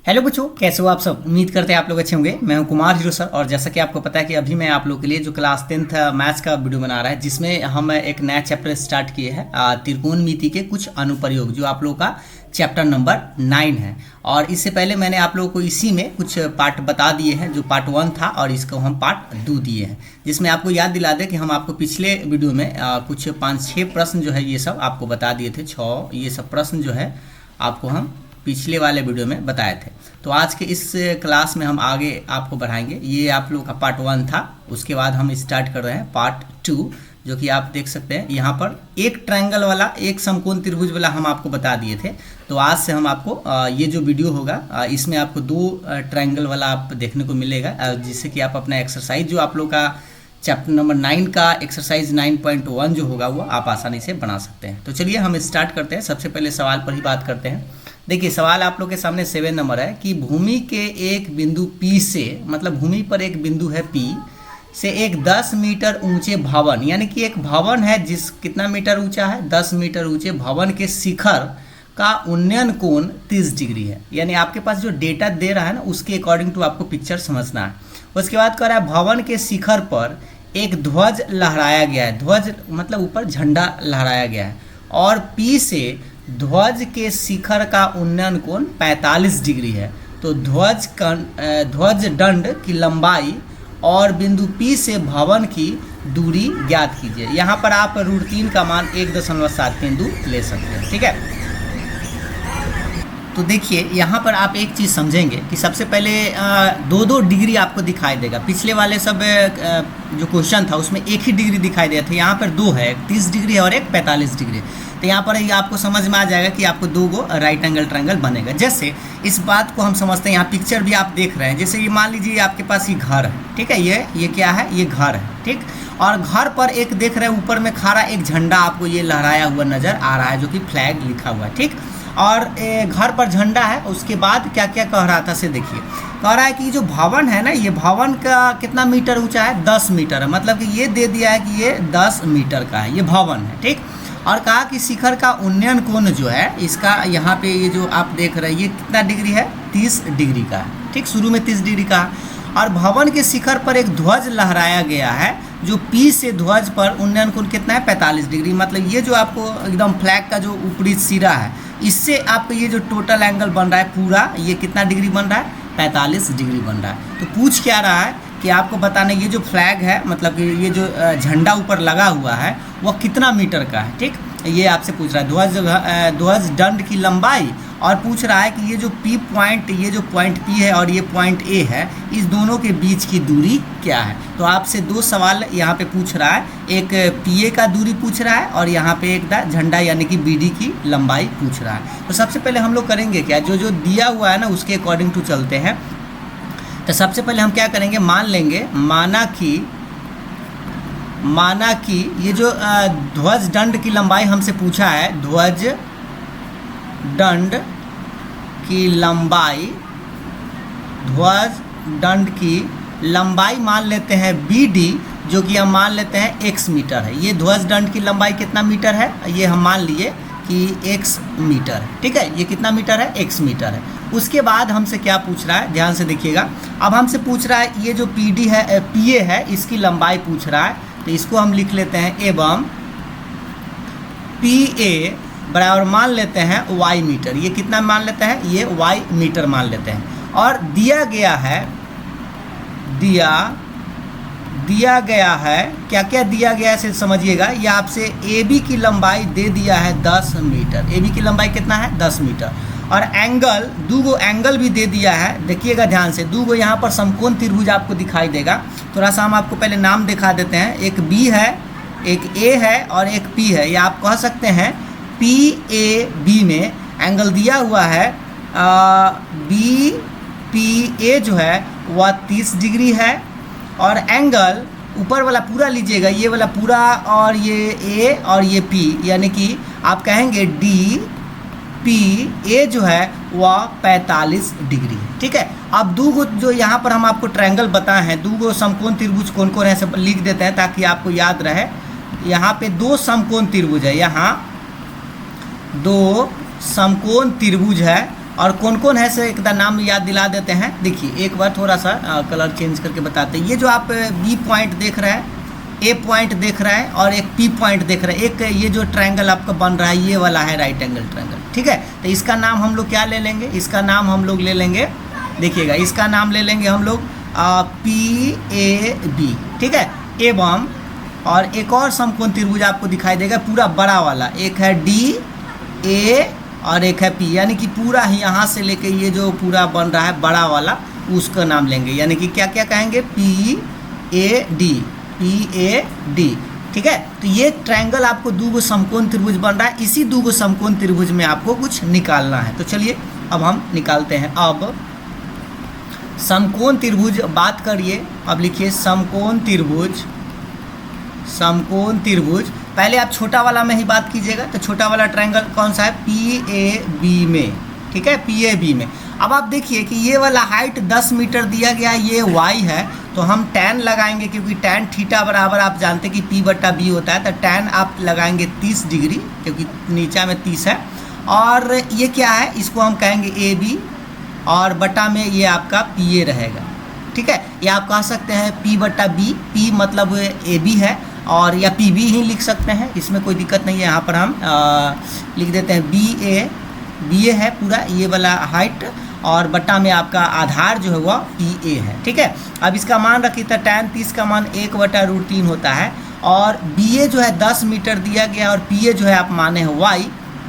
Hello बच्चों, कैसे हो आप सब। उम्मीद करते हैं आप लोग अच्छे होंगे। मैं हूं कुमार हीरो सर और जैसा कि आपको पता है कि अभी मैं आप लोग के लिए जो क्लास 10th मैथ्स का वीडियो बना रहा है, जिसमें हम एक नया चैप्टर स्टार्ट किए हैं त्रिकोणमिति के कुछ अनुप्रयोग, जो आप लोगों का चैप्टर नंबर 9 है। और इससे पहले मैंने आप लोगों को इसी में कुछ पार्ट बता दिए हैं, जो पार्ट 1 था और इसको हम पार्ट 2 दिए हैं, जिसमें आपको याद दिला दें कि हम आपको पिछले वीडियो में कुछ 5-6 प्रश्न जो है ये सब आपको बता दिए थे। 6 ये सब प्रश्न जो है आपको हम पिछले वाले वीडियो में बताए थे। तो आज के इस क्लास में हम आगे आपको बढ़ाएंगे। ये आप लोगों का पार्ट 1 था, उसके बाद हम स्टार्ट कर रहे हैं पार्ट 2, जो कि आप देख सकते हैं यहाँ पर एक ट्रायंगल वाला, एक समकोण त्रिभुज वाला हम आपको बता दिए थे। तो आज से हम आपको ये जो वीडियो होगा इसमें आपको 2 ट्रायंगल वाला आप देखने को मिलेगा, जिससे कि आप अपना एक्सरसाइज जो आप लोग का चैप्टर नंबर 9 का एक्सरसाइज 9.1 जो होगा वो आप आसानी से बना सकते हैं। तो चलिए हम स्टार्ट करते हैं। सबसे पहले सवाल पर ही बात करते हैं। देखिए, सवाल आप लोग के सामने 7 नंबर है कि भूमि के एक बिंदु P से, मतलब भूमि पर एक बिंदु है P से एक 10 मीटर ऊंचे भवन, यानी कि एक भवन है जिस कितना मीटर ऊंचा है, 10 मीटर ऊंचे भवन के शिखर का उन्नयन कोण 30 डिग्री है। यानी आपके पास जो डेटा दे रहा है ना, उसके अकॉर्डिंग टू आपको पिक्चर समझना है। उसके बाद कह रहा है भवन के शिखर पर एक ध्वज लहराया गया है। ध्वज मतलब ऊपर झंडा लहराया गया है और P से ध्वज के शिखर का उन्नयन कोण 45 डिग्री है। तो ध्वज दंड की लंबाई और बिंदु P से भवन की दूरी ज्ञात कीजिए। यहाँ पर आप √3 का मान 1.732 ले सकते हैं। ठीक है, तो देखिए यहाँ पर आप एक चीज़ समझेंगे कि सबसे पहले 2-2 डिग्री आपको दिखाई देगा। पिछले वाले सब जो क्वेश्चन था उसमें एक ही डिग्री दिखाई दिया था, यहाँ पर 2 है, एक 30 डिग्री है और एक 45 डिग्री। तो यहाँ पर आपको समझ में आ जाएगा कि आपको 2 राइट एंगल ट्रायंगल बनेगा। जैसे इस बात को हम समझते हैं, यहाँ पिक्चर भी आप देख रहे हैं। जैसे ये मान लीजिए आपके पास ये घर है, ठीक है, ये क्या है, ये घर है, ठीक। और घर पर एक देख रहे हैं ऊपर में खड़ा एक झंडा आपको ये लहराया हुआ नजर आ रहा है, जो कि फ्लैग लिखा हुआ है, ठीक। और घर पर झंडा है। उसके बाद क्या क्या कह रहा था से देखिए, कह रहा है कि जो भवन है ना, ये भवन का कितना मीटर ऊंचा है, 10 मीटर है। मतलब कि ये दे दिया है कि ये 10 मीटर का है, ये भवन है, ठीक। और कहा कि शिखर का उन्नयन कोण जो है इसका, यहाँ पे ये जो आप देख रहे हैं ये कितना डिग्री है, 30 डिग्री का है, ठीक। शुरू में 30 डिग्री का है। और भवन के शिखर पर एक ध्वज लहराया गया है, जो P से ध्वज पर उन्नयन कोण कितना है, 45 डिग्री। मतलब ये जो आपको एकदम फ्लैग का जो ऊपरी सिरा है, इससे आपका ये जो टोटल एंगल बन रहा है पूरा, ये कितना डिग्री बन रहा है, 45 डिग्री बन रहा है। तो पूछ क्या रहा है कि आपको बताना ये जो फ्लैग है, मतलब कि ये जो झंडा ऊपर लगा हुआ है वो कितना मीटर का है, ठीक। ये आपसे पूछ रहा है ध्वज दंड की लंबाई, और पूछ रहा है कि ये जो P पॉइंट, ये जो पॉइंट P है और ये पॉइंट A है, इस दोनों के बीच की दूरी क्या है। तो आपसे 2 सवाल यहाँ पे पूछ रहा है, एक PA का दूरी पूछ रहा है और यहाँ पे एक झंडा यानी कि BD की लंबाई पूछ रहा है। तो सबसे पहले हम लोग करेंगे क्या, जो दिया हुआ है ना उसके अकॉर्डिंग टू चलते हैं। तो सबसे पहले हम क्या करेंगे, मान लेंगे, माना कि ये जो ध्वज दंड की लंबाई हमसे पूछा है, ध्वज दंड की लंबाई मान लेते हैं BD, जो कि हम मान लेते हैं x मीटर है। ये ध्वज दंड की लंबाई कितना मीटर है, ये हम मान लिए कि x मीटर है, ठीक है। ये कितना मीटर है, x मीटर है। उसके बाद हमसे क्या पूछ रहा है, ध्यान से देखिएगा। अब हमसे पूछ रहा है ये जो PD है, PA है, इसकी लंबाई पूछ रहा है। तो इसको हम लिख लेते हैं, एवं PA बराबर मान लेते हैं y मीटर। ये कितना मान लेते हैं, ये y मीटर मान लेते हैं। और दिया गया है क्या क्या दिया गया है से समझिएगा। ये आपसे AB की लंबाई दे दिया है 10 मीटर। AB की लंबाई कितना है, 10 मीटर। और एंगल, 2 एंगल भी दे दिया है। देखिएगा ध्यान से, 2 यहाँ पर समकोण त्रिभुज आपको दिखाई देगा। थोड़ा सा हम आपको पहले नाम दिखा देते हैं। एक B है, एक A है और एक P है। या आप कह सकते हैं PAB में एंगल दिया हुआ है, BPA जो है वह 30 डिग्री है। और एंगल ऊपर वाला पूरा लीजिएगा, ये वाला पूरा, और ये A और ये P, यानी कि आप कहेंगे DPA जो है वह 45 डिग्री है, ठीक है। अब 2 जो यहाँ पर हम आपको ट्रायंगल बताए हैं, 2 समकोण त्रिभुज कौन कौन है सब लिख देते हैं ताकि आपको याद रहे। यहाँ पे 2 समकोण त्रिभुज है, यहाँ 2 समकोण त्रिभुज है और कौन कौन है से एक नाम याद दिला देते हैं। देखिए एक बार थोड़ा सा कलर चेंज करके बताते हैं। ये जो आप बी पॉइंट देख रहे हैं, ए पॉइंट देख रहा है और एक पी पॉइंट देख रहे हैं, एक ये जो ट्रायंगल आपका बन रहा है ये वाला है राइट एंगल ट्रायंगल, ठीक है। तो इसका नाम हम लोग क्या ले लेंगे, इसका नाम हम लोग ले लेंगे, देखिएगा इसका नाम ले लेंगे हम लोग पी ए बी, ठीक है। एवं और एक और समकोण त्रिभुज आपको दिखाई देगा पूरा बड़ा वाला, एक है डी ए और एक है पी, यानी कि पूरा ही यहाँ से लेके ये जो पूरा बन रहा है बड़ा वाला उसका नाम लेंगे, यानी कि क्या क्या कहेंगे, P A D, P A D, ठीक है। तो ये ट्रायंगल आपको दो समकोण त्रिभुज बन रहा है, इसी दो समकोण त्रिभुज में आपको कुछ निकालना है। तो चलिए अब हम निकालते हैं। अब समकोण त्रिभुज बात करिए, अब लिखिए समकोण त्रिभुज, समकोण त्रिभुज। पहले आप छोटा वाला में ही बात कीजिएगा, तो छोटा वाला ट्रायंगल कौन सा है, पी ए बी में, ठीक है, पी ए बी में। अब आप देखिए कि ये वाला हाइट 10 मीटर दिया गया है, ये y है, तो हम tan लगाएंगे क्योंकि tan थीटा बराबर आप जानते हैं कि p/b होता है, तो tan आप लगाएंगे 30 डिग्री क्योंकि नीचा में 30 है। और ये क्या है, इसको हम कहेंगे ए बी और बटा में ये आपका पी ए रहेगा, ठीक है। ये आप कह सकते हैं p/b, p मतलब ए बी है और या पी बी ही लिख सकते हैं, इसमें कोई दिक्कत नहीं है। यहाँ पर हम लिख देते हैं बी ए है पूरा ये वाला हाइट और बट्टा में आपका आधार जो है वह पी ए है, ठीक है। अब इसका मान रखिए तो tan 30 का मान 1/√3 होता है और बी ए जो है 10 मीटर दिया गया और पी ए जो है आप माने हैं y,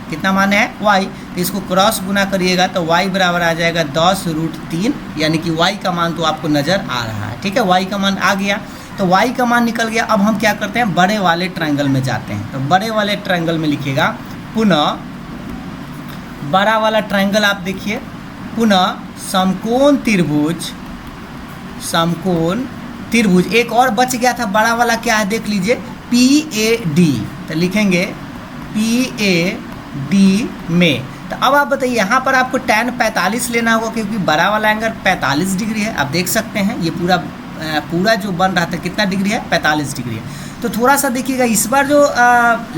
कितना माने हैं y, तो इसको क्रॉस गुना करिएगा तो y बराबर आ जाएगा 10√3, यानी कि y का मान तो आपको नज़र आ रहा है, ठीक है। y का मान आ गया तो y का मान निकल गया। अब हम क्या करते हैं, बड़े वाले ट्रायंगल में जाते हैं। तो बड़े वाले ट्रायंगल में लिखिएगा पुनः, बड़ा वाला ट्रायंगल आप देखिए, पुनः समकोण त्रिभुज, समकोण त्रिभुज। एक और बच गया था बड़ा वाला, क्या है देख लीजिए, पी ए डी, तो लिखेंगे पी ए डी में। तो अब आप बताइए यहाँ पर आपको tan 45 लेना होगा क्योंकि बड़ा वाला एंगल 45 डिग्री है। आप देख सकते हैं ये पूरा जो बन रहा था कितना डिग्री है, 45 डिग्री है। तो थोड़ा सा देखिएगा इस बार जो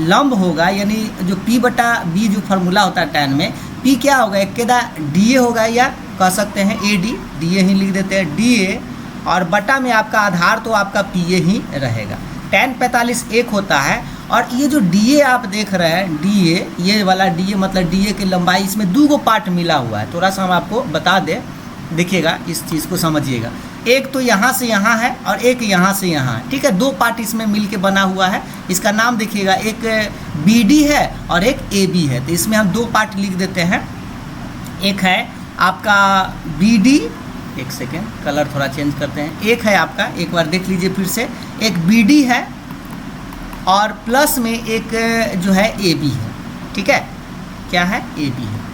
लंब होगा, यानी जो p/b जो फार्मूला होता है tan में, p क्या होगा, एक केदा डी ए होगा या कह सकते हैं ए डी, डी ए ही लिख देते हैं डी ए, और बटा में आपका आधार तो आपका पी ए ही रहेगा। tan 45 एक होता है और ये जो डी ए आप देख रहे हैं, डी ए, ये वाला डी ए मतलब डी ए की लंबाई, इसमें दो पार्ट मिला हुआ है। थोड़ा सा हम आपको बता दें, देखिएगा इस चीज़ को समझिएगा। एक तो यहाँ से यहाँ है और एक यहाँ से यहाँ है, ठीक है, दो पार्ट इसमें मिल के बना हुआ है। इसका नाम देखिएगा, एक बी डी है और एक ए बी है। तो इसमें हम दो पार्ट लिख देते हैं, एक है आपका बी डी, एक सेकेंड कलर थोड़ा चेंज करते हैं, एक है आपका, एक बार देख लीजिए फिर से, एक बी डी है और प्लस में एक जो है ए बी है, ठीक है, क्या है, ए बी है,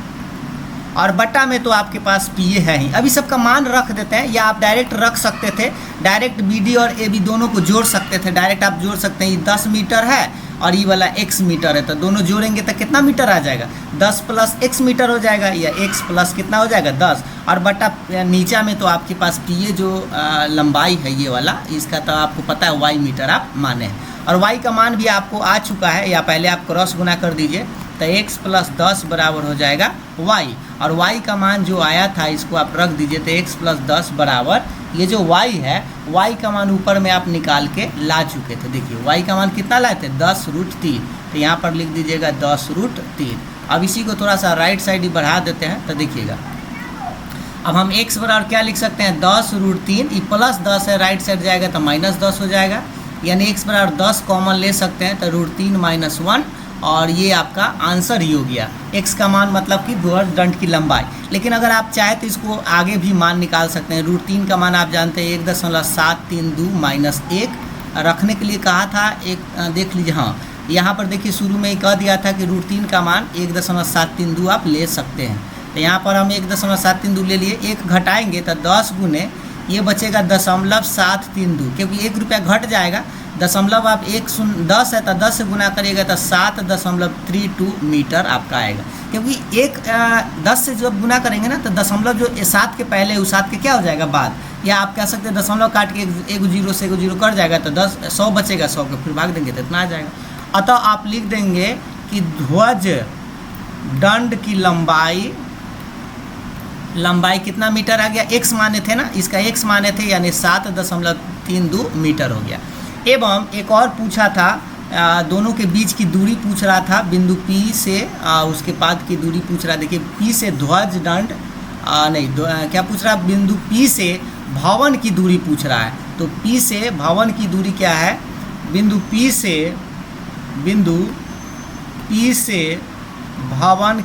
और बटा में तो आपके पास पी ए है ही। अभी सबका मान रख देते हैं, या आप डायरेक्ट रख सकते थे, डायरेक्ट बी डी और ए बी दोनों को जोड़ सकते थे, डायरेक्ट आप जोड़ सकते हैं। ये 10 मीटर है और ये वाला x मीटर है, तो दोनों जोड़ेंगे तो कितना मीटर आ जाएगा, 10 + x मीटर हो जाएगा, या x + कितना हो जाएगा 10, और बटा नीचा में तो आपके पास पी ए जो लंबाई है ये वाला, इसका तो आपको पता है y मीटर आप माने हैं, और y का मान भी आपको आ चुका है, या पहले आप क्रॉस गुना कर दीजिए तो x + 10 बराबर हो जाएगा y, और y का मान जो आया था इसको आप रख दीजिए, तो x + 10 बराबर ये जो y है, y का मान ऊपर में आप निकाल के ला चुके थे। देखिए y का मान कितना लाए थे, 10√3, तो यहाँ पर लिख दीजिएगा 10√3। अब इसी को थोड़ा सा राइट साइड ही बढ़ा देते हैं, तो देखिएगा अब हम x बराबर क्या लिख सकते हैं, 10√3, ये +10 है, राइट साइड जाएगा तो -10 हो जाएगा, यानी x बराबर 10 कॉमन ले सकते हैं, तो √3 - 1, और ये आपका आंसर ही हो गया। x का मान मतलब कि दंड की लंबाई। लेकिन अगर आप चाहे तो इसको आगे भी मान निकाल सकते हैं। √3 का मान आप जानते हैं 1.732 - 1 रखने के लिए कहा था, एक देख लीजिए, हाँ यहाँ पर देखिए शुरू में ही कह दिया था कि √3 का मान 1.732 आप ले सकते हैं। तो यहाँ पर हम 1.732 ले लिए, एक घटाएंगे तो 10 गुने ये बचेगा 0.732, क्योंकि 1 रुपया घट जाएगा, दशमलव आप 10 है तो 10 से गुना करिएगा तो 7.32 मीटर आपका आएगा, क्योंकि 10 से जब गुना करेंगे ना तो दशमलव जो 7 के पहले उस 7 के क्या हो जाएगा बाद, या आप कह सकते हैं दशमलव काट के एक जीरो से एक जीरो कट जाएगा तो 100 बचेगा, 100 के फिर भाग देंगे तो इतना आ जाएगा। अतः आप लिख देंगे कि ध्वज दंड की लंबाई लंबाई कितना मीटर आ गया, एक्स माने थे ना, इसका एक्स माने थे यानी 7.32 मीटर हो गया। एवं एक और पूछा था, दोनों के बीच की दूरी पूछ रहा था, बिंदु P से उसके बाद की दूरी पूछ रहा है। देखिए P से ध्वज दंड क्या पूछ रहा है, बिंदु P से भवन की दूरी पूछ रहा है। तो P से भवन की दूरी क्या है, बिंदु P से भवन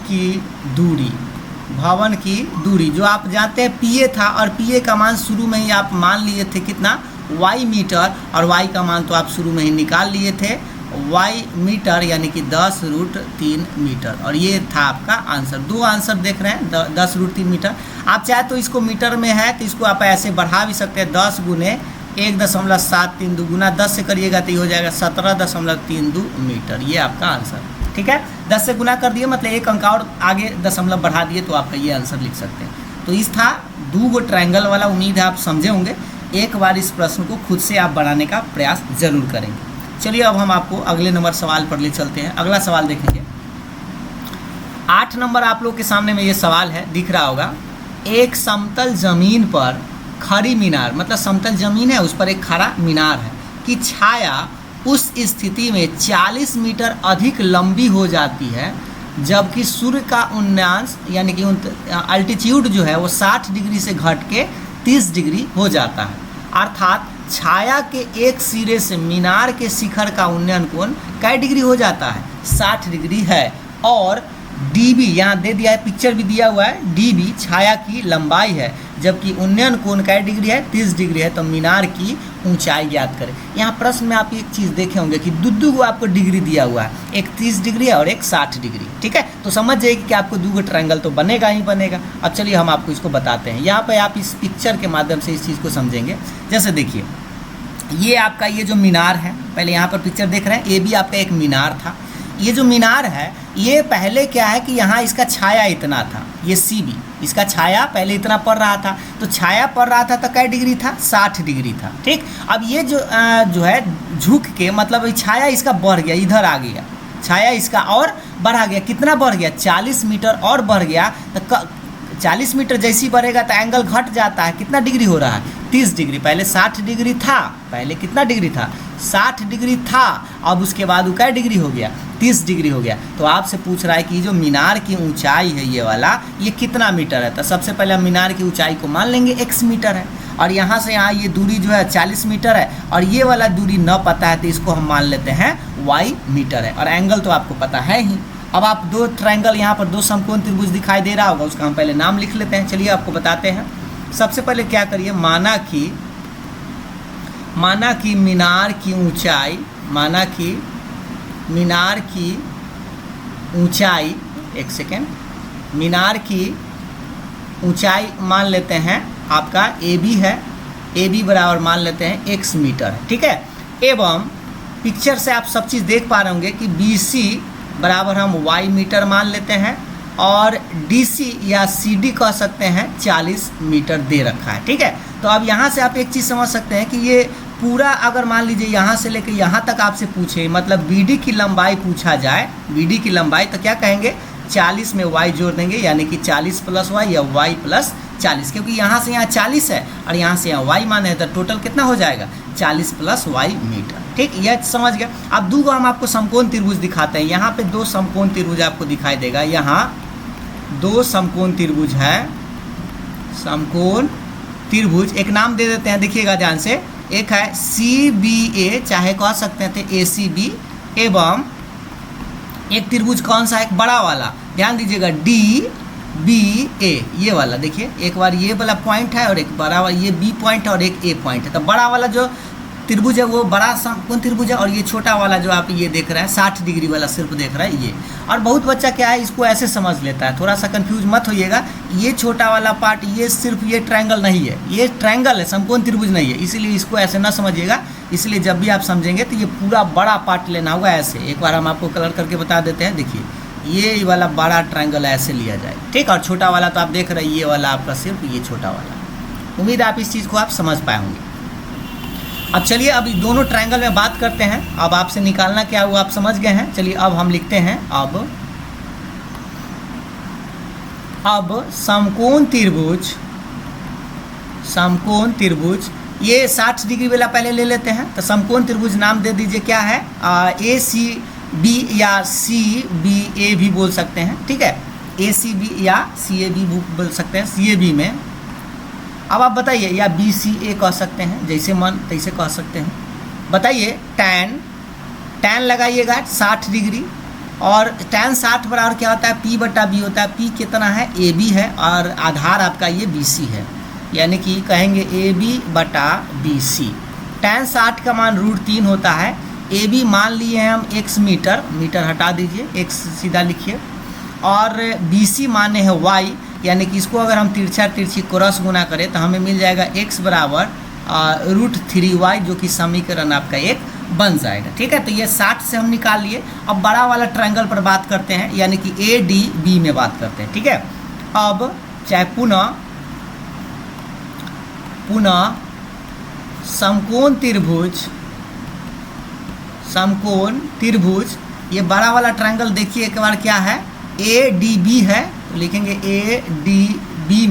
की दूरी जो आप जानते हैं PA था, और PA का मान शुरू में ही आप मान लिए थे कितना, y मीटर, और y का मान तो आप शुरू में ही निकाल लिए थे y मीटर यानी कि 10√3 मीटर, और ये था आपका आंसर। दो आंसर देख रहे हैं, 10√3 मीटर। आप चाहे तो इसको मीटर में है तो इसको आप ऐसे बढ़ा भी सकते हैं, 10 गुने 1.732 गुना 10 से करिएगा तो ये हो जाएगा 17.32 मीटर, ये आपका आंसर। ठीक है, 10 से गुना कर दिए मतलब एक अंक और आगे दशमलव बढ़ा दिए तो आपका ये आंसर लिख सकते हैं। तो इस था 2 ट्रायंगल वाला, उम्मीद है आप समझे होंगे। एक बार इस प्रश्न को खुद से आप बनाने का प्रयास जरूर करेंगे। चलिए अब हम आपको अगले नंबर सवाल पर ले चलते हैं। अगला सवाल देखेंगे, 8 नंबर आप लोग के सामने में ये सवाल है, दिख रहा होगा। एक समतल जमीन पर खड़ी मीनार, मतलब समतल जमीन है उस पर एक खड़ा मीनार है कि छाया उस स्थिति में 40 मीटर अधिक लंबी हो जाती है जबकि सूर्य का उन्नांश यानी कि अल्टीट्यूड जो है वो 60 डिग्री से घट के 30 डिग्री हो जाता है। अर्थात छाया के एक सिरे से मीनार के शिखर का उन्नयन कोण कै डिग्री हो जाता है, 60 डिग्री है। और dB यहाँ दे दिया है, पिक्चर भी दिया हुआ है, dB छाया की लंबाई है जबकि उन्नयन कोण कै डिग्री है, 30 डिग्री है। तो मीनार की ऊंचाई ज्ञात करें। यहाँ प्रश्न में आप एक चीज़ देखे होंगे कि दो को आपको डिग्री दिया हुआ है, एक 30 डिग्री है और एक 60 डिग्री। ठीक है, तो समझ जाइए कि आपको 2 ट्रायंगल तो बनेगा ही बनेगा। अब चलिए हम आपको इसको बताते हैं। यहाँ पर आप इस पिक्चर के माध्यम से इस चीज़ को समझेंगे। जैसे देखिए ये आपका ये जो मीनार है, पहले यहाँ पर पिक्चर देख रहे हैं, ये भी आपका एक मीनार था। ये जो मीनार है ये पहले क्या है कि यहाँ इसका छाया इतना था, ये CB इसका छाया पहले इतना पड़ रहा था, तो छाया पड़ रहा था तो कै डिग्री था, 60 डिग्री था। ठीक, अब ये जो है झुक के मतलब छाया इसका बढ़ गया, इधर आ गया छाया इसका और बढ़ा गया, कितना बढ़ गया, 40 मीटर और बढ़ गया। तो 40 मीटर जैसी बढ़ेगा तो एंगल घट जाता है, कितना डिग्री हो रहा है, 30 डिग्री। पहले 60 डिग्री था, पहले कितना डिग्री था, 60 डिग्री था, अब उसके बाद वो क्या डिग्री हो गया, 30 डिग्री हो गया। तो आपसे पूछ रहा है कि जो मीनार की ऊंचाई है ये वाला, ये कितना मीटर है। तो सबसे पहले हम मीनार की ऊंचाई को मान लेंगे x मीटर है, और यहाँ से यहाँ ये दूरी जो है 40 मीटर है, और ये वाला दूरी न पता है तो इसको हम मान लेते हैं y मीटर है, और एंगल तो आपको पता है ही। अब आप 2 ट्रायंगल यहाँ पर 2 समकोण त्रिभुज दिखाई दे रहा होगा, उसका हम पहले नाम लिख लेते हैं। चलिए आपको बताते हैं। सबसे पहले क्या करिए, माना कि मीनार की ऊंचाई एक सेकेंड, मीनार की ऊंचाई मान लेते हैं आपका AB है, AB बराबर मान लेते हैं x मीटर है। ठीक है, एवं पिक्चर से आप सब चीज़ देख पा रहे होंगे कि BC बराबर हम y मीटर मान लेते हैं, और DC या CD कह सकते हैं 40 मीटर दे रखा है। ठीक है, तो अब यहाँ से आप एक चीज़ समझ सकते हैं कि ये पूरा अगर मान लीजिए यहाँ से लेकर यहाँ तक आपसे पूछे, मतलब BD की लंबाई पूछा जाए, BD की लंबाई, तो क्या कहेंगे, 40 में y जोड़ देंगे यानी कि 40 + y या y + 40, क्योंकि यहाँ से यहाँ 40 है और यहाँ से यहाँ y माने तो टोटल कितना हो जाएगा, 40 + y मीटर। ठीक, यह समझ गया। अब 2 हम आपको समकोण त्रिभुज दिखाते हैं। यहाँ पे 2 समकोण त्रिभुज आपको दिखाई देगा, यहाँ 2 समकोण त्रिभुज है, समकोण त्रिभुज। एक नाम दे देते हैं, देखिएगा ध्यान से, एक है CBA, चाहे कह सकते थे ACB, एवं एक त्रिभुज कौन सा है, एक बड़ा वाला, ध्यान दीजिएगा DBA, ये वाला देखिए, एक बार ये वाला पॉइंट है और एक बड़ा वाला, ये B पॉइंट है और एक A पॉइंट है। तो बड़ा वाला जो त्रिभुज है वो बड़ा समकोण त्रिभुज है, और ये छोटा वाला जो आप ये देख रहे हैं 60 डिग्री वाला सिर्फ देख रहा है ये। और बहुत बच्चा क्या है इसको ऐसे समझ लेता है, थोड़ा सा कंफ्यूज मत होइएगा, ये छोटा वाला पार्ट ये सिर्फ ये ट्रायंगल नहीं है, ये ट्रायंगल है, समकोण त्रिभुज नहीं है, इसीलिए इसको ऐसे ना समझिएगा। इसलिए जब भी आप समझेंगे तो ये पूरा बड़ा पार्ट लेना होगा ऐसे। एक बार हम आपको कलर करके बता देते हैं, देखिए ये वाला बड़ा ट्रायंगल ऐसे लिया जाए। ठीक, और छोटा वाला तो आप देख रहे हैं ये वाला आपका सिर्फ ये छोटा वाला। उम्मीद है आप इस चीज़ को आप समझ पाए होंगे। अब चलिए अब दोनों ट्रायंगल में बात करते हैं। अब आपसे निकालना क्या हुआ आप समझ गए हैं। चलिए अब हम लिखते हैं, अब समकोण त्रिभुज ये 60 डिग्री वाला पहले ले लेते हैं। तो समकोण त्रिभुज नाम दे दीजिए क्या है, ACB या CBA भी बोल सकते हैं, ठीक है, ACB या CAB बोल सकते हैं। CAB में अब आप बताइए, या BCA कह सकते हैं, जैसे मन तैसे कह सकते हैं। बताइए tan लगाइएगा 60 डिग्री, और tan 60 बराबर क्या होता है, P/B होता है। P कितना है, AB है, और आधार आपका ये BC है, यानी कि कहेंगे AB/BC। tan 60 का मान √3 होता है। AB मान लिए हैं हम x मीटर हटा दीजिए, x सीधा लिखिए, और BC माने हैं y, यानी कि इसको अगर हम तिरछी क्रॉस गुना करें तो हमें मिल जाएगा x बराबर √3y, जो कि समीकरण आपका एक बन जाएगा, ठीक है। तो ये 60 से हम निकाल लिए। अब बड़ा वाला ट्रायंगल पर बात करते हैं, यानी कि ADB में बात करते हैं, ठीक है। अब चाहे पुनः समकोण त्रिभुज ये बड़ा वाला ट्रायंगल देखिए एक बार क्या है, ADB है, तो लिखेंगे ADB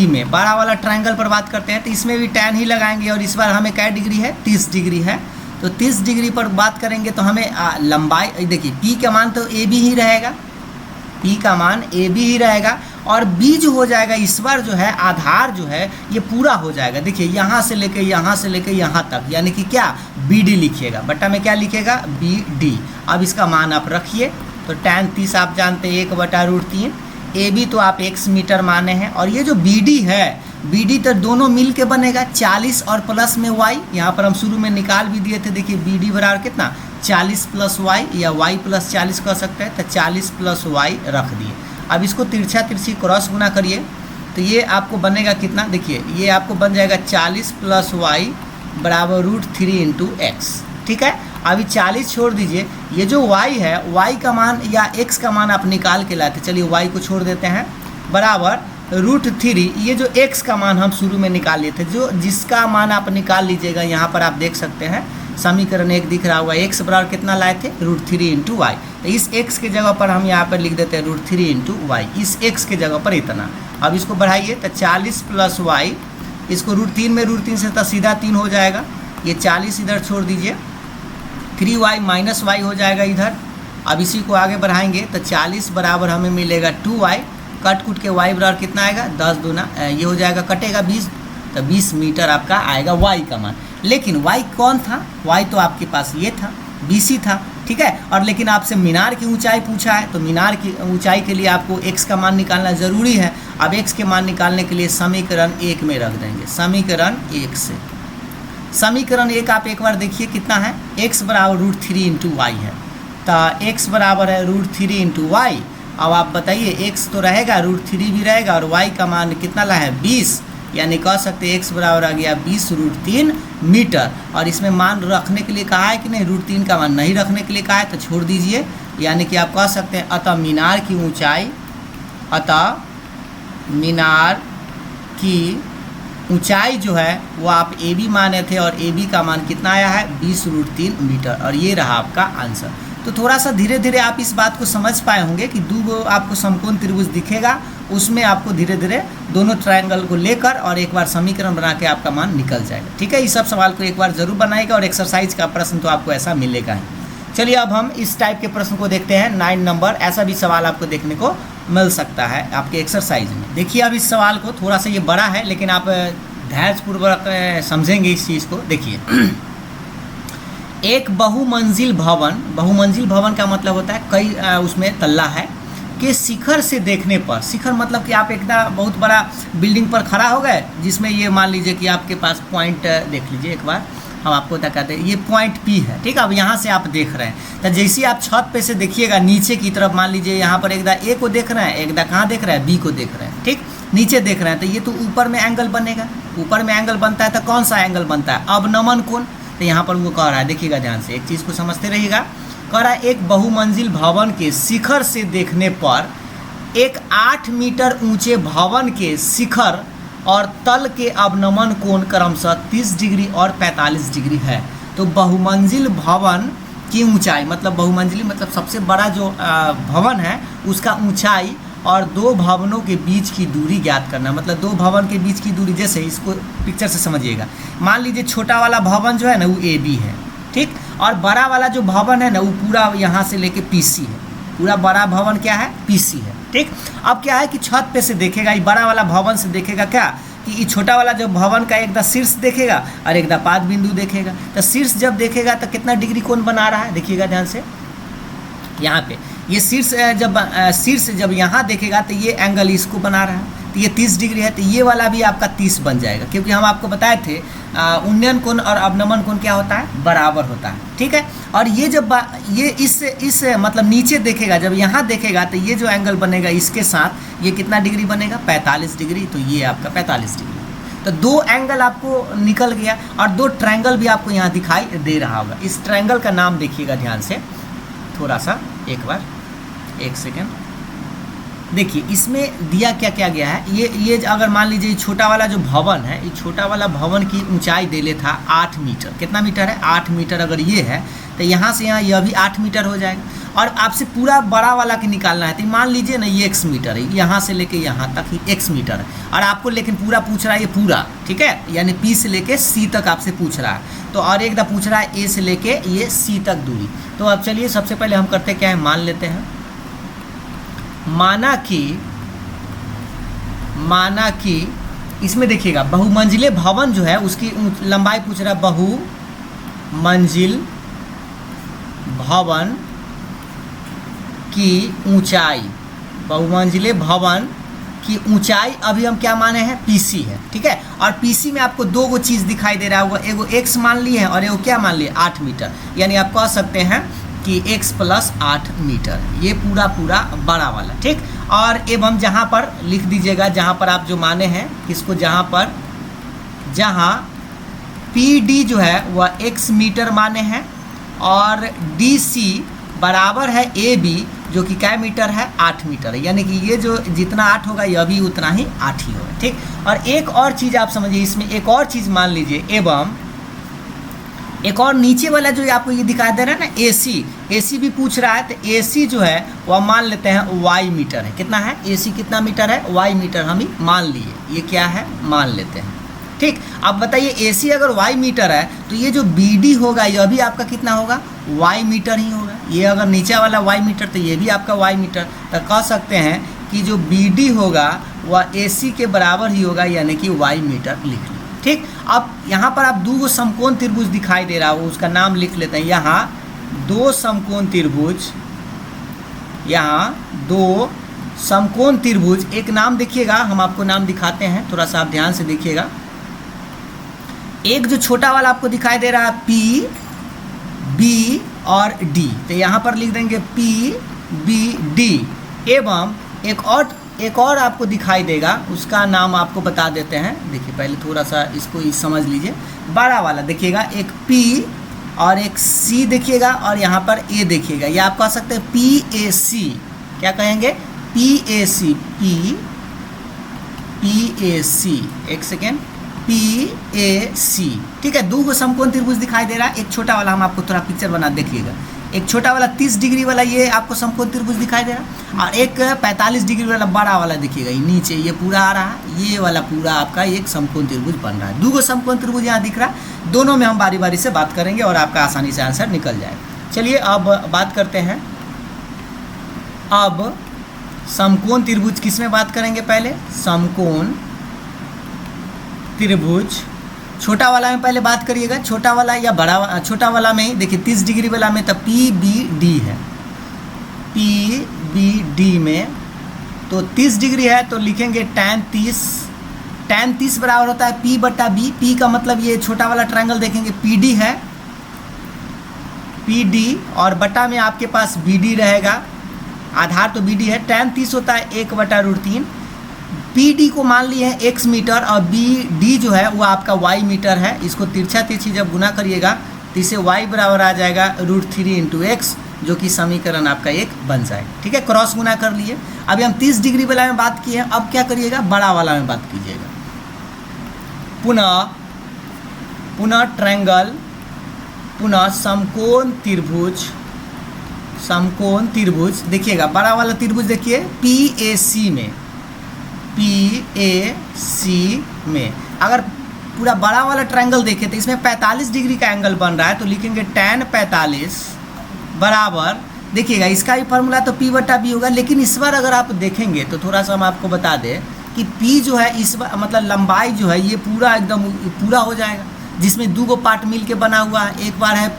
में बड़ा वाला ट्रायंगल पर बात करते हैं। तो इसमें भी tan ही लगाएंगे, और इस बार हमें क्या डिग्री है, 30 डिग्री है। तो 30 डिग्री पर बात करेंगे तो हमें लंबाई देखिए, P का मान तो AB ही रहेगा, P का मान AB ही रहेगा, और B जो हो जाएगा इस बार जो है आधार जो है ये पूरा हो जाएगा। देखिए यहाँ से लेके यहाँ तक, यानी कि क्या, BD लिखिएगा, बट्टा में क्या लिखिएगा, BD। अब इसका मान आप रखिए। तो tan 30 आप जानते हैं 1/√3, AB तो आप x मीटर माने हैं, और ये जो BD है, BD तो दोनों मिल के बनेगा 40 और प्लस में y। यहाँ पर हम शुरू में निकाल भी दिए थे, देखिए BD बराबर कितना, 40 + y, या y + 40 कह सकते हैं। तो 40 + y रख दिए। अब इसको तिरछी क्रॉस गुना करिए, तो ये आपको बनेगा कितना, देखिए ये आपको बन जाएगा 40 + y बराबर √3 × x, ठीक है। अभी 40 छोड़ दीजिए, ये जो y है, y का मान या x का मान आप निकाल के लाते, चलिए y को छोड़ देते हैं, बराबर √3। ये जो x का मान हम शुरू में निकाल लिए थे, जो जिसका मान आप निकाल लीजिएगा, यहाँ पर आप देख सकते हैं समीकरण 1 दिख रहा होगा, x बराबर कितना लाए थे, √3 × y। तो इस x के जगह पर हम यहाँ पर लिख देते हैं √3 × y, इस x के जगह पर इतना। अब इसको बढ़ाइए, तो 40 + y, इसको √3 में √3 से तो सीधा 3 हो जाएगा, ये 40 इधर छोड़ दीजिए, 3y - y हो जाएगा इधर। अब इसी को आगे बढ़ाएंगे तो 40 बराबर हमें मिलेगा 2y, कट के y बराबर कितना आएगा, 10 दूना ये हो जाएगा, कटेगा 20, तो 20 मीटर आपका आएगा y का मान। लेकिन y कौन था, y तो आपके पास ये था, BC था, ठीक है। और लेकिन आपसे मीनार की ऊंचाई पूछा है, तो मीनार की ऊंचाई के लिए आपको x का मान निकालना ज़रूरी है। अब x के मान निकालने के लिए समीकरण 1 में रख देंगे, समीकरण 1 से। समीकरण 1 आप एक बार देखिए कितना है, x बराबर √3 × y है, तो x बराबर है √3 × y। अब आप बताइए, x तो रहेगा, √3 भी रहेगा, और y का मान कितना ला है, 20, यानी कह सकते हैं x बराबर आ गया 20 √3 मीटर। और इसमें मान रखने के लिए कहा है कि नहीं, √3 का मान नहीं रखने के लिए कहा है, तो छोड़ दीजिए, यानी कि आप कह सकते हैं अतः मीनार की ऊंचाई जो है वो आप AB माने थे, और AB का मान कितना आया है, 20 √3 मीटर, और ये रहा आपका आंसर। तो थोड़ा सा धीरे धीरे आप इस बात को समझ पाए होंगे कि दो आपको समकोण त्रिभुज दिखेगा, उसमें आपको धीरे धीरे दोनों ट्रायंगल को लेकर और एक बार समीकरण बना के आपका मान निकल जाएगा, ठीक है। इस सब सवाल को एक बार जरूर बनाएगा, और एक्सरसाइज का प्रश्न तो आपको ऐसा मिलेगा ही। चलिए अब हम इस टाइप के प्रश्न को देखते हैं, 9 नंबर। ऐसा भी सवाल आपको देखने को मिल सकता है आपके एक्सरसाइज में। देखिए अब इस सवाल को, थोड़ा सा ये बड़ा है लेकिन आप धैर्यपूर्वक समझेंगे इस चीज़ को। देखिए, एक बहुमंजिल भवन का मतलब होता है कई उसमें तल्ला है, के शिखर से देखने पर, शिखर मतलब कि आप एकदम बहुत बड़ा बिल्डिंग पर खड़ा हो गए, जिसमें ये मान लीजिए कि आपके पास पॉइंट देख लीजिए एक बार, हम आपको कहते हैं ये पॉइंट P है, ठीक है। अब यहाँ से आप देख रहे हैं, तो जैसे ही आप छत पे से देखिएगा नीचे की तरफ, मान लीजिए यहाँ पर एकदा A को देख रहे हैं, एकदा कहाँ देख रहे हैं, B को देख रहे हैं, ठीक, नीचे देख रहे हैं, तो ये तो ऊपर में एंगल बनेगा, ऊपर में एंगल बनता है, तो कौन सा एंगल बनता है, अवनमन कोण। तो यहाँ पर वो कह रहा है, देखिएगा ध्यान से, एक चीज़ को समझते रहिएगा, कह रहा है एक बहुमंजिल भवन के शिखर से देखने पर एक 8 मीटर ऊंचे भवन के शिखर और तल के अवनमन कोण क्रमशः 30 डिग्री और 45 डिग्री है। तो बहुमंजिल भवन की ऊंचाई, मतलब बहुमंजिली मतलब सबसे बड़ा जो भवन है उसका ऊंचाई और दो भवनों के बीच की दूरी ज्ञात करना। मतलब दो भवन के बीच की दूरी, जैसे इसको पिक्चर से समझिएगा, मान लीजिए छोटा वाला भवन जो है ना वो AB है, ठीक, और बड़ा वाला जो भवन है ना वो पूरा यहाँ से लेके PC है, पूरा बड़ा भवन क्या है, PC है, ठीक। अब क्या है कि छत पे से देखेगा, ये बड़ा वाला भवन से देखेगा क्या कि ये छोटा वाला जो भवन का एक दा शीर्ष देखेगा और एक दा पाद बिंदु देखेगा। तो शीर्ष जब देखेगा तो कितना डिग्री कोण बना रहा है, देखिएगा ध्यान से, यहाँ पे ये शीर्ष जब यहाँ देखेगा तो ये एंगल इसको बना रहा है, तो ये 30 डिग्री है, तो ये वाला भी आपका 30 बन जाएगा, क्योंकि हम आपको बताए थे उन्नयन कोण और अवनमन कोण क्या होता है, बराबर होता है, ठीक है। और ये जब ये इस मतलब नीचे देखेगा, जब यहाँ देखेगा तो ये जो एंगल बनेगा इसके साथ ये कितना डिग्री बनेगा, 45 डिग्री, तो ये आपका 45 डिग्री। तो दो एंगल आपको निकल गया और दो ट्रायंगल भी आपको यहाँ दिखाई दे रहा होगा। इस ट्रायंगल का नाम देखिएगा ध्यान से थोड़ा सा, एक बार, एक सेकेंड, देखिए इसमें दिया क्या क्या गया है। ये अगर मान लीजिए छोटा वाला जो भवन है, ये छोटा वाला भवन की ऊंचाई दे ले था 8 मीटर, कितना मीटर है, 8 मीटर। अगर ये है तो यहाँ से यहाँ यह भी 8 मीटर हो जाएगा। और आपसे पूरा बड़ा वाला की निकालना है तो मान लीजिए ना ये x मीटर है, यहाँ से लेके यहाँ तक ही x मीटर है, और आपको लेकिन पूरा पूछ रहा है ये पूरा, ठीक है, यानी P से लेके C तक आपसे पूछ रहा है। तो और एक दा पूछ रहा है A से लेके ये C तक दूरी। तो अब चलिए सबसे पहले हम करते क्या है, मान लेते हैं, माना कि इसमें देखिएगा बहुमंजिले भवन जो है उसकी लंबाई पूछ रहा है, बहुमंजिल भवन की ऊंचाई, बहुमंजिले भवन की ऊंचाई अभी हम क्या माने हैं, PC है, ठीक है। और PC में आपको दो गो चीज़ दिखाई दे रहा होगा, एगो x मान लिए हैं और एगो क्या मान लिए, 8 मीटर, यानी आप कह सकते हैं कि x + 8 मीटर, ये पूरा बड़ा वाला, ठीक। और एवं जहाँ पर लिख दीजिएगा, जहाँ पर आप जो माने हैं किसको, जहाँ PD जो है वह x मीटर माने हैं और DC बराबर है AB जो कि क्या मीटर है, 8 मीटर है, यानी कि ये जो जितना 8 होगा यह भी उतना ही 8 ही होगा, ठीक। और एक और चीज़ आप समझिए, इसमें एक और चीज़ मान लीजिए, एवं एक और नीचे वाला जो आपको ये दिखाई दे रहा है ना AC भी पूछ रहा है, तो AC जो है वह मान लेते हैं y मीटर है, कितना है, AC कितना मीटर है, y मीटर हम ही मान लिए, ये क्या है, मान लेते हैं, ठीक। अब बताइए AC अगर y मीटर है तो ये जो BD होगा यह भी आपका कितना होगा, y मीटर ही होगा। ये अगर नीचे वाला y मीटर तो ये भी आपका y मीटर, तो कह सकते हैं कि जो BD होगा वह AC के बराबर ही होगा, यानी कि y मीटर लिख लो, ठीक। अब यहाँ पर आप दो समकोण त्रिभुज दिखाई दे रहा हो, उसका नाम लिख लेते हैं। यहाँ दो समकोण त्रिभुज, एक नाम देखिएगा, हम आपको नाम दिखाते हैं, थोड़ा सा आप ध्यान से देखिएगा। एक जो छोटा वाला आपको दिखाई दे रहा है P, B और D, तो यहाँ पर लिख देंगे P, B, D। एवं एक और आपको दिखाई देगा, उसका नाम आपको बता देते हैं। देखिए पहले थोड़ा सा इसको समझ लीजिए, बड़ा वाला देखिएगा, एक P और एक C देखिएगा और यहाँ पर A देखिएगा, ये आप कह सकते हैं PAC, क्या कहेंगे, PAC, PAC, एक सेकेंड, PAC, ठीक है। दो समकोण त्रिभुज दिखाई दे रहा है, एक छोटा वाला, हम आपको थोड़ा पिक्चर बना देखिएगा, एक छोटा वाला 30 डिग्री वाला ये आपको समकोण त्रिभुज दिखाई दे रहा है, और एक 45 डिग्री वाला बड़ा वाला देखिएगा, ये नीचे ये पूरा आ रहा है, ये वाला पूरा आपका एक समकोण त्रिभुज बन रहा है। दो समकोण त्रिभुज यहाँ दिख रहा है, दोनों में हम बारी बारी से बात करेंगे और आपका आसानी से आंसर निकल जाएगा। चलिए अब बात करते हैं, अब समकोण त्रिभुज किस में बात करेंगे, पहले समकोण त्रिभुज छोटा वाला में पहले बात करिएगा, छोटा वाला या बड़ा, छोटा वाला में ही देखिए 30 डिग्री वाला में तो PBD है, PBD में तो 30 डिग्री है तो लिखेंगे tan 30 बराबर होता है P/B। P का मतलब ये छोटा वाला ट्रायंगल देखेंगे PD है, PD और बटा में आपके पास BD रहेगा, आधार तो BD है, tan 30 होता है 1/√3। PD को मान लिए हैं x मीटर और BD जो है वो आपका y मीटर है। इसको तिरछी जब गुना करिएगा तो इसे y बराबर आ जाएगा √3 × x, जो कि समीकरण आपका एक बन जाएगा, ठीक है। क्रॉस गुना कर लिए। अभी हम 30 डिग्री वाला में बात किए हैं, अब क्या करिएगा, बड़ा वाला में बात कीजिएगा। पुनः पुनः समकोण त्रिभुज देखिएगा, बड़ा वाला त्रिभुज देखिए PAC में अगर पूरा बड़ा वाला ट्रायंगल देखें तो इसमें 45 डिग्री का एंगल बन रहा है, तो लिखेंगे tan 45 बराबर, देखिएगा इसका भी फार्मूला तो P/B होगा, लेकिन इस बार अगर आप देखेंगे तो थोड़ा सा हम आपको बता दें कि P जो है इस बार मतलब लंबाई जो है ये पूरा एकदम पूरा हो जाएगा, जिसमें दो गो पार्ट मिल के बना हुआ है, एक बार है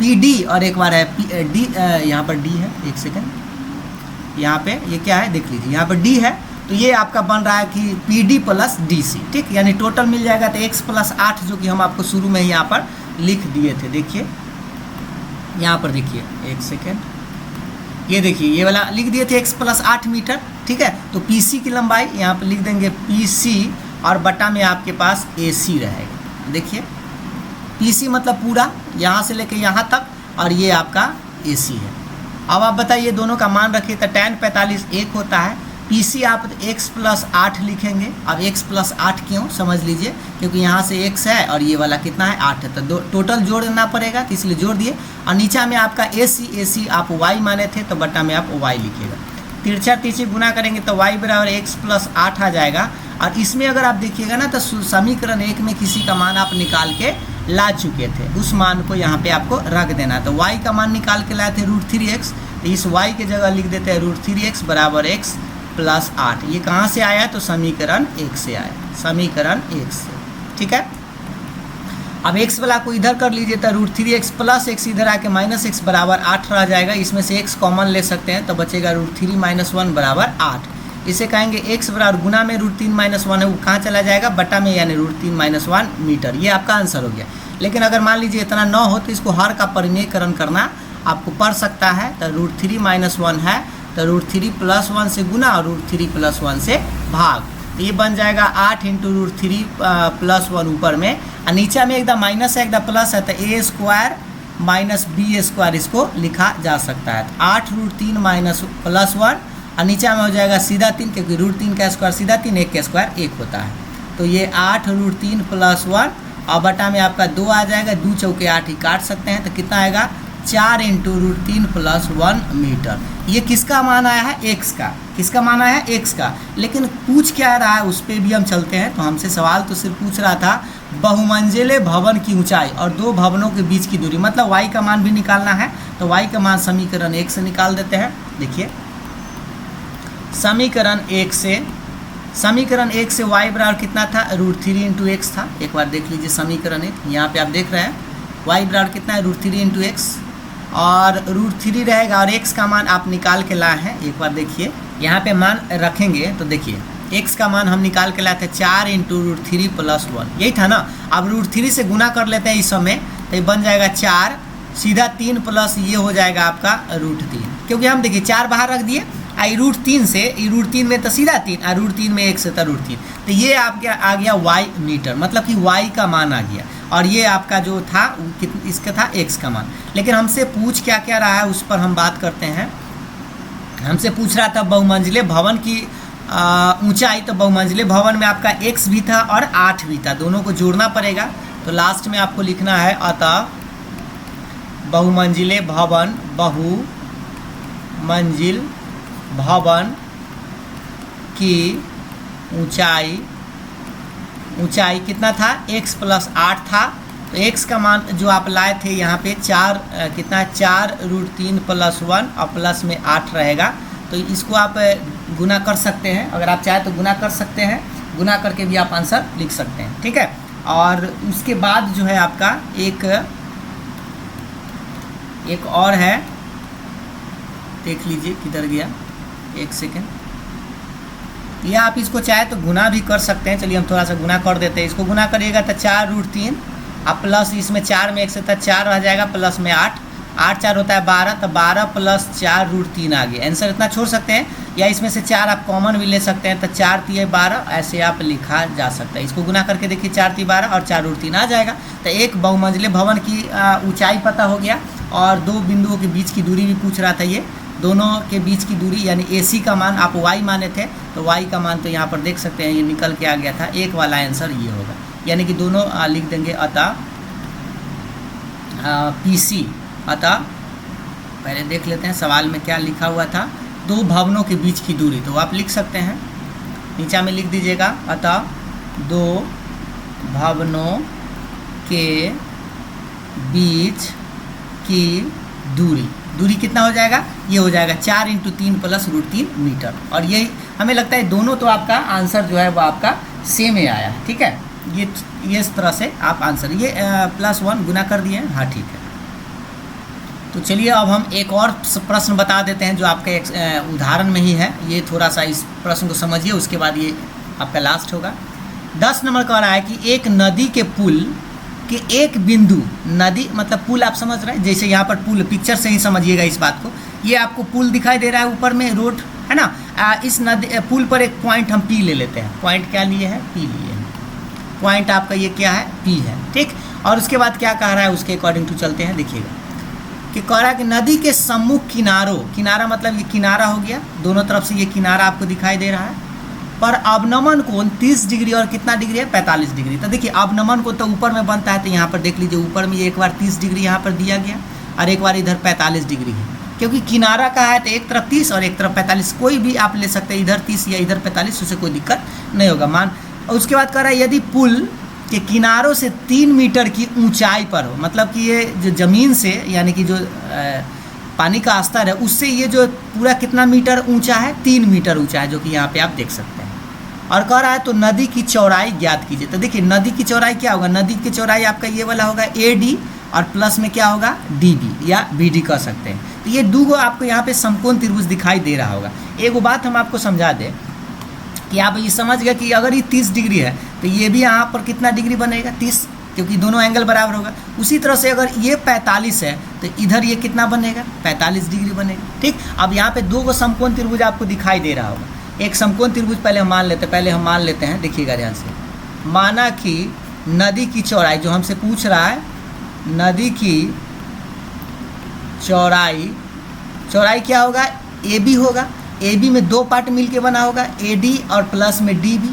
PD और एक बार है D, यहाँ पर D है, एक सेकेंड, यहाँ पे ये क्या है देख लीजिए, यहाँ पर D है, तो ये आपका बन रहा है कि PD + DC, ठीक, यानी टोटल मिल जाएगा तो x + 8 जो कि हम आपको शुरू में यहाँ पर लिख दिए थे। देखिए यहाँ पर देखिए, एक सेकेंड, ये देखिए ये वाला लिख दिए थे x + 8 मीटर, ठीक है। तो PC की लंबाई यहाँ पर लिख देंगे PC और बटा में आपके पास AC रहेगा। देखिए PC मतलब पूरा यहाँ से लेके यहाँ तक, और ये आपका AC है। अब आप बताइए दोनों का मान रखिए, तो tan 45 1 होता है, PC आप x + 8 लिखेंगे। अब x + 8 क्यों, समझ लीजिए, क्योंकि यहाँ से x है और ये वाला कितना है 8 है, तो टोटल जोड़ना पड़ेगा, तो इसलिए जोड़ दिए। और नीचा में आपका AC आप y माने थे, तो बटा में आप y लिखिएगा। तिरछा तिरछी गुना करेंगे तो y बराबर x + 8 आ जाएगा। और इसमें अगर आप देखिएगा ना, तो समीकरण 1 में किसी का मान आप निकाल के ला चुके थे, उस मान को यहाँ पे आपको रख देना। तो y का मान निकाल के लाए थे √3x, तो इस y के जगह लिख देते हैं √3x बराबर x + 8। ये कहाँ से आया, तो समीकरण 1 से आया, समीकरण 1 से, ठीक है। अब x वाला को इधर कर लीजिए, तो √3x + x इधर आके -x बराबर 8 रह जाएगा। इसमें से x कॉमन ले सकते हैं, तो बचेगा √3 - 1 बराबर 8। इसे कहेंगे x बराबर गुना में √3 - 1 है, वो कहाँ चला जाएगा, बटा में, यानी √3 - 1 मीटर। ये आपका आंसर हो गया। लेकिन अगर मान लीजिए इतना न हो तो इसको हर का परिमेयकरण करना आपको पड़ सकता है। तो √3 - 1 है, तो √3 + 1 से गुना और √3 + 1 से भाग, तो ये बन जाएगा 8 × √3 + 1 ऊपर में, और नीचा में एकदम माइनस है एकदम प्लस है, तो a² - b² इसको लिखा जा सकता है। 8 √3 + 1 और नीचा में हो जाएगा सीधा 3, क्योंकि √3 का स्क्वायर सीधा 3, 1 का स्क्वायर 1 होता है। तो ये 8 √3 + 1 और बटा में आपका 2 आ जाएगा, 2 चौके 8 ही काट सकते हैं, तो कितना आएगा 4 × √3 + 1 मीटर। ये किसका मान आया है, x का, किसका मान आया है, x का। लेकिन पूछ क्या रहा है उस पर भी हम चलते हैं। तो हमसे सवाल तो सिर्फ पूछ रहा था बहुमंजिले भवन की ऊंचाई और दो भवनों के बीच की दूरी, मतलब y का मान भी निकालना है। तो y का मान समीकरण 1 से निकाल देते हैं। देखिए समीकरण 1 से y बराबर कितना था, √3 × x था। एक बार देख लीजिए समीकरण 1, यहाँ पे आप देख रहे हैं y बराबर कितना है, √3 × x, और √3 रहेगा और x का मान आप निकाल के लाए हैं। एक बार देखिए यहाँ पे मान रखेंगे तो देखिए x का मान हम निकाल के लाए थे 4 × √3 + 1, यही था ना। अब √3 से गुना कर लेते हैं इस समय, तो ये बन जाएगा 4 सीधा 3 प्लस ये हो जाएगा आपका √3, क्योंकि हम देखिए 4 बाहर रख दिए, √3 से √3 में तो सीधा 3 और √3 में 1 से तो √3, तो ये आपका आ गया y मीटर, मतलब कि y का मान आ गया। और ये आपका जो था इसका था x का मान। लेकिन हमसे पूछ क्या क्या रहा है उस पर हम बात करते हैं। हमसे पूछ रहा था बहुमंजिले भवन की ऊंचाई, तो बहुमंजिले भवन में आपका x भी था और 8 भी था, दोनों को जोड़ना पड़ेगा। तो लास्ट में आपको लिखना है अतः बहुमंजिले भवन, बहुमंजिल भवन की ऊंचाई कितना था, x + 8 था। तो x का मान जो आप लाए थे यहाँ पे 4 कितना 4 √3 + 1 और प्लस में 8 रहेगा। तो इसको आप गुना कर सकते हैं, अगर आप चाहें तो गुना कर सकते हैं, गुना करके भी आप आंसर लिख सकते हैं, ठीक है। और उसके बाद जो है आपका एक और है, देख लीजिए किधर गया, एक सेकेंड, या आप इसको चाहे तो गुना भी कर सकते हैं। चलिए हम थोड़ा सा गुना कर देते हैं। इसको गुना करिएगा तो 4 √3 अब प्लस इसमें 4 में 1 से 4 रह जाएगा, प्लस में 8, 8 4 होता है 12, तो 12 + 4 √3 आ गया। आंसर इतना छोड़ सकते हैं, या इसमें से 4 आप कॉमन भी ले सकते हैं, तो 4 × 3 = 12, ऐसे आप लिखा जा सकता है। इसको गुना करके देखिए 4 × 3 = 12 और 4 √3 आ जाएगा। तो एक बहुमंजिले भवन की ऊंचाई पता हो गया, और दो बिंदुओं के बीच की दूरी भी पूछ रहा था। ये दोनों के बीच की दूरी यानी AC का मान आप y माने थे, तो y का मान तो यहाँ पर देख सकते हैं ये निकल के आ गया था। एक वाला आंसर ये होगा, यानी कि दोनों लिख देंगे। अतः PC। अतः पहले देख लेते हैं सवाल में क्या लिखा हुआ था, दो भवनों के बीच की दूरी, तो आप लिख सकते हैं नीचे में लिख दीजिएगा, अतः दो भवनों के बीच की दूरी कितना हो जाएगा, ये हो जाएगा 4 × 3 + √3 मीटर। और यही हमें लगता है दोनों तो आपका आंसर जो है वो आपका सेम ही आया है, ठीक है। ये इस तरह से आप आंसर ये +1 गुना कर दिए हैं, हाँ ठीक है। तो चलिए अब हम एक और प्रश्न बता देते हैं जो आपके उदाहरण में ही है, ये थोड़ा सा इस प्रश्न को समझिए, उसके बाद ये आपका लास्ट होगा। 10 नंबर कह रहा है कि एक नदी के पुल कि एक बिंदु, नदी मतलब पुल आप समझ रहे हैं, जैसे यहाँ पर पुल, पिक्चर से ही समझिएगा इस बात को। ये आपको पुल दिखाई दे रहा है ऊपर में, रोड है ना, इस नदी पुल पर एक पॉइंट हम P ले लेते हैं। पॉइंट क्या लिए है, P लिए हैं। पॉइंट आपका ये क्या है, P है, ठीक। और उसके बाद क्या कह रहा है, उसके अकॉर्डिंग टू चलते हैं। देखिएगा कि कह रहा है कि नदी के सम्मुख किनारों, किनारा मतलब ये किनारा हो गया, दोनों तरफ से ये किनारा आपको दिखाई दे रहा है, पर अवनमन कोण 30 डिग्री और कितना डिग्री है, 45 डिग्री। तो देखिए अवनमन कोण तो ऊपर में बनता है, तो यहाँ पर देख लीजिए ऊपर में एक बार 30 डिग्री यहाँ पर दिया गया और एक बार इधर 45 डिग्री है, क्योंकि किनारा का है तो एक तरफ 30 और एक तरफ 45, कोई भी आप ले सकते हैं, इधर 30 या इधर 45, उससे कोई दिक्कत नहीं होगा मान। और उसके बाद कह रहा है यदि पुल के किनारों से 3 मीटर की ऊंचाई पर हो, मतलब कि ये जो ज़मीन से यानी कि जो पानी का स्तर है उससे ये जो पूरा कितना मीटर ऊंचा है, 3 मीटर ऊंचा है, जो कि यहाँ पे आप देख सकते हैं। और कह रहा है तो नदी की चौड़ाई ज्ञात कीजिए। तो देखिए नदी की चौड़ाई क्या होगा, नदी की चौड़ाई आपका ये वाला होगा AD और प्लस में क्या होगा DB या BD कह सकते हैं। तो ये दो आपको यहाँ पे समकोण त्रिभुज दिखाई दे रहा होगा। एक बात हम आपको समझा दें कि आप ये समझ गए कि अगर ये 30 डिग्री है तो ये भी यहाँ पर कितना डिग्री बनेगा, 30, क्योंकि दोनों एंगल बराबर होगा। उसी तरह से अगर ये 45 है तो इधर ये कितना बनेगा, 45 डिग्री बनेगा, ठीक। अब यहाँ पे दो समकोण त्रिभुज आपको दिखाई दे रहा होगा। एक समकोण त्रिभुज पहले हम मान लेते हैं, देखिएगा ध्यान से। माना कि नदी की चौड़ाई जो हमसे पूछ रहा है, नदी की चौड़ाई क्या होगा, AB होगा। AB में 2 पार्ट मिलके बना होगा, AD और प्लस में DB,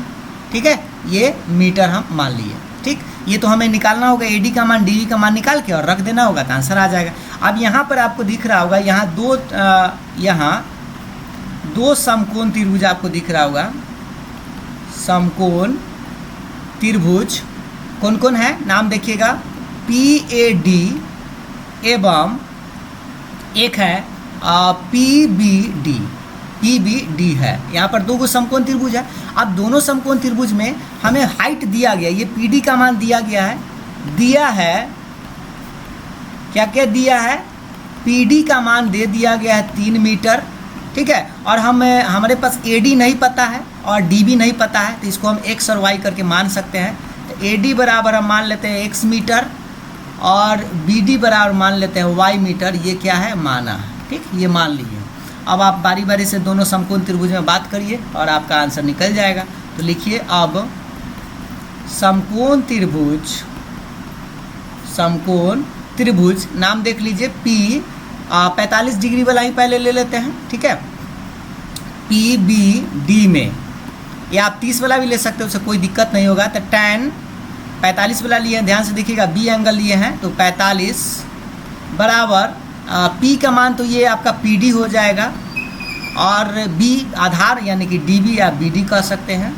ठीक है। ये मीटर हम मान लिए, ठीक। ये तो हमें निकालना होगा, AD का मान DB का मान निकाल के और रख देना होगा तो आंसर आ जाएगा। अब यहाँ पर आपको दिख रहा होगा, यहाँ दो समकोण त्रिभुज आपको दिख रहा होगा। समकोण त्रिभुज कौन कौन है, नाम देखिएगा, PAD एवं एक है PBD है। यहाँ पर दो समकोण त्रिभुज है। अब दोनों समकोण त्रिभुज में हमें हाइट दिया गया, ये PD का मान दिया गया है, क्या दिया है, PD का मान दे दिया गया है 3 मीटर, ठीक है। और हमारे पास AD नहीं पता है और DB नहीं पता है, तो इसको हम X और Y करके मान सकते हैं। तो AD बराबर हम मान लेते हैं X मीटर और BD बराबर मान लेते हैं Y मीटर। ये क्या है, माना है, ठीक, ये मान लीजिए। अब आप बारी बारी से दोनों समकोण त्रिभुज में बात करिए और आपका आंसर निकल जाएगा। तो लिखिए अब समकोण त्रिभुज नाम देख लीजिए, P 45 डिग्री वाला ही पहले ले लेते हैं, ठीक है। PBD में, या आप 30 वाला भी ले सकते हो, उससे कोई दिक्कत नहीं होगा। तो tan 45 वाला लिए हैं, ध्यान से देखिएगा, B एंगल लिए हैं, तो 45 बराबर P का मान तो ये आपका PD हो जाएगा और B आधार यानी कि DB या BD कह सकते हैं।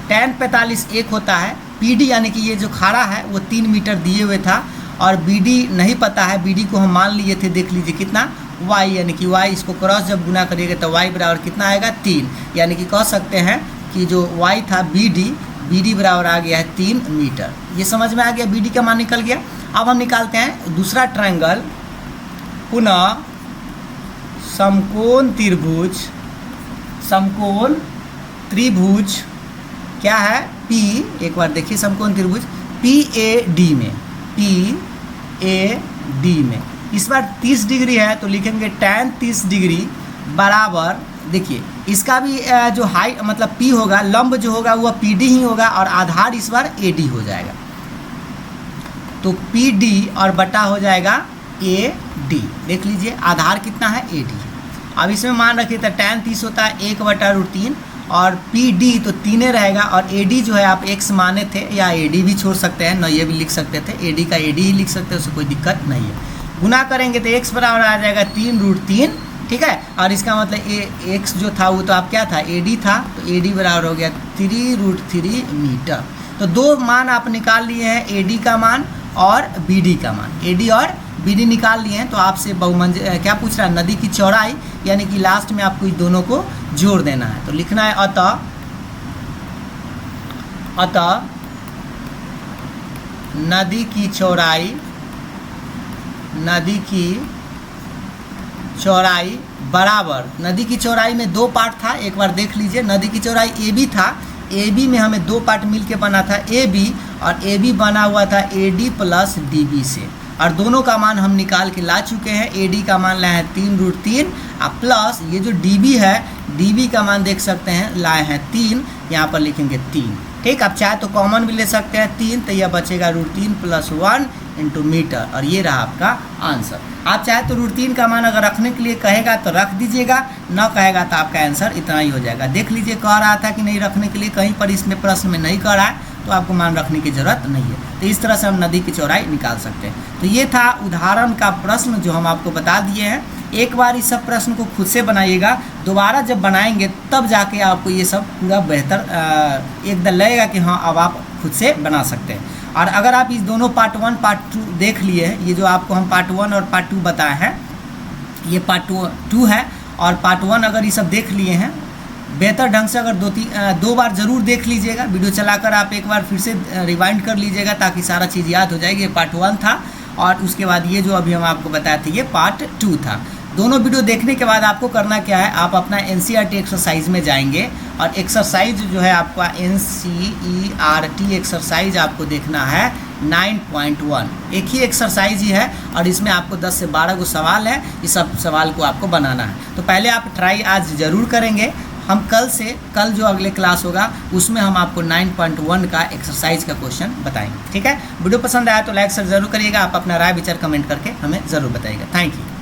tan 45 एक होता है, PD यानी कि ये जो खाड़ा है वो 3 मीटर दिए हुए था और BD नहीं पता है, BD को हम मान लिए थे, देख लीजिए कितना, Y यानी कि Y, इसको क्रॉस जब गुना करिएगा तो Y बराबर कितना आएगा, 3, यानी कि कह सकते हैं कि जो Y था BD बराबर आ गया है 3 मीटर। ये समझ में आ गया, BD का मान निकल गया। अब हम निकालते हैं दूसरा ट्रायंगल, पुनः समकोण त्रिभुज क्या है, P, एक बार देखिए समकोण त्रिभुज PAD में, इस बार 30 डिग्री है तो लिखेंगे tan 30 डिग्री बराबर, देखिए इसका भी जो हाइट मतलब P होगा, लंब जो होगा वह PD ही होगा और आधार इस बार AD हो जाएगा, तो PD और बटा हो जाएगा AD। देख लीजिए आधार कितना है, AD। अब इसमें मान रखिए तो tan 30 होता है 1/√3 और पी डी तो 3 रहेगा, और ए डी जो है आप x माने थे या ए डी भी छोड़ सकते हैं, न ये भी लिख सकते थे, ए डी का ए डी ही लिख सकते हैं, उससे कोई दिक्कत नहीं है। गुना करेंगे तो x बराबर आ जाएगा 3√3, ठीक है। और इसका मतलब x जो था वो तो आप क्या था, ए डी था, तो ए डी बराबर हो गया 3√3 मीटर। तो दो मान आप निकाल लिए हैं, ए डी का मान और बी डी का मान, ए डी और बी डी निकाल लिए हैं। तो आपसे बहुमंजिल क्या पूछ रहा है, नदी की चौड़ाई, यानी कि लास्ट में आपको इस दोनों को जोड़ देना है। तो लिखना है अतः नदी की चौड़ाई बराबर, नदी की चौड़ाई में 2 पार्ट था, एक बार देख लीजिए। नदी की चौड़ाई ए बी था, ए बी में हमें 2 पार्ट मिलके बना था ए बी, और ए बी बना हुआ था A D plus D B से, और दोनों का मान हम निकाल के ला चुके हैं। ए डी का मान लाए हैं 3√3, और प्लस ये जो डी बी है, डी बी का मान देख सकते हैं लाए हैं 3, यहाँ पर लिखेंगे 3, ठीक। आप चाहे तो कॉमन भी ले सकते हैं 3, तो यह बचेगा √3 + 1 × मीटर, और ये रहा आपका आंसर। आप चाहे तो √3 का मान अगर रखने के लिए कहेगा तो रख दीजिएगा, न कहेगा तो आपका आंसर इतना ही हो जाएगा। देख लीजिए कह रहा था कि नहीं रखने के लिए, कहीं पर इसमें प्रश्न में नहीं कह रहा है, तो आपको मान रखने की ज़रूरत नहीं है। तो इस तरह से हम नदी की चौड़ाई निकाल सकते हैं। तो ये था उदाहरण का प्रश्न जो हम आपको बता दिए हैं। एक बार इस सब प्रश्न को खुद से बनाइएगा, दोबारा जब बनाएंगे तब जाके आपको ये सब पूरा बेहतर एकदम लगेगा कि हाँ अब आप खुद से बना सकते हैं। और अगर आप इस दोनों पार्ट 1 पार्ट 2 देख लिए हैं, ये जो आपको हम पार्ट 1 और पार्ट 2 बताए हैं, ये पार्ट 2 है, और पार्ट 1 अगर ये सब देख लिए हैं बेहतर ढंग से, अगर 2 बार ज़रूर देख लीजिएगा, वीडियो चलाकर आप एक बार फिर से रिवाइंड कर लीजिएगा ताकि सारा चीज़ याद हो जाएगी। ये पार्ट 1 था, और उसके बाद ये जो अभी हम आपको बताए थे ये पार्ट 2 था। दोनों वीडियो देखने के बाद आपको करना क्या है, आप अपना NCERT एक्सरसाइज में जाएंगे, और एक्सरसाइज जो है आपका NCERT एक्सरसाइज आपको देखना है 9.1, एक ही एक्सरसाइज ही है, और इसमें आपको 10 से 12 को सवाल है, इस सब सवाल को आपको बनाना है। तो पहले आप ट्राई आज ज़रूर करेंगे। हम कल जो अगले क्लास होगा उसमें हम आपको 9.1 का एक्सरसाइज का क्वेश्चन बताएंगे, ठीक है। वीडियो पसंद आया तो लाइक शेयर जरूर करिएगा, आप अपना राय विचार कमेंट करके हमें ज़रूर बताइएगा। Thank you.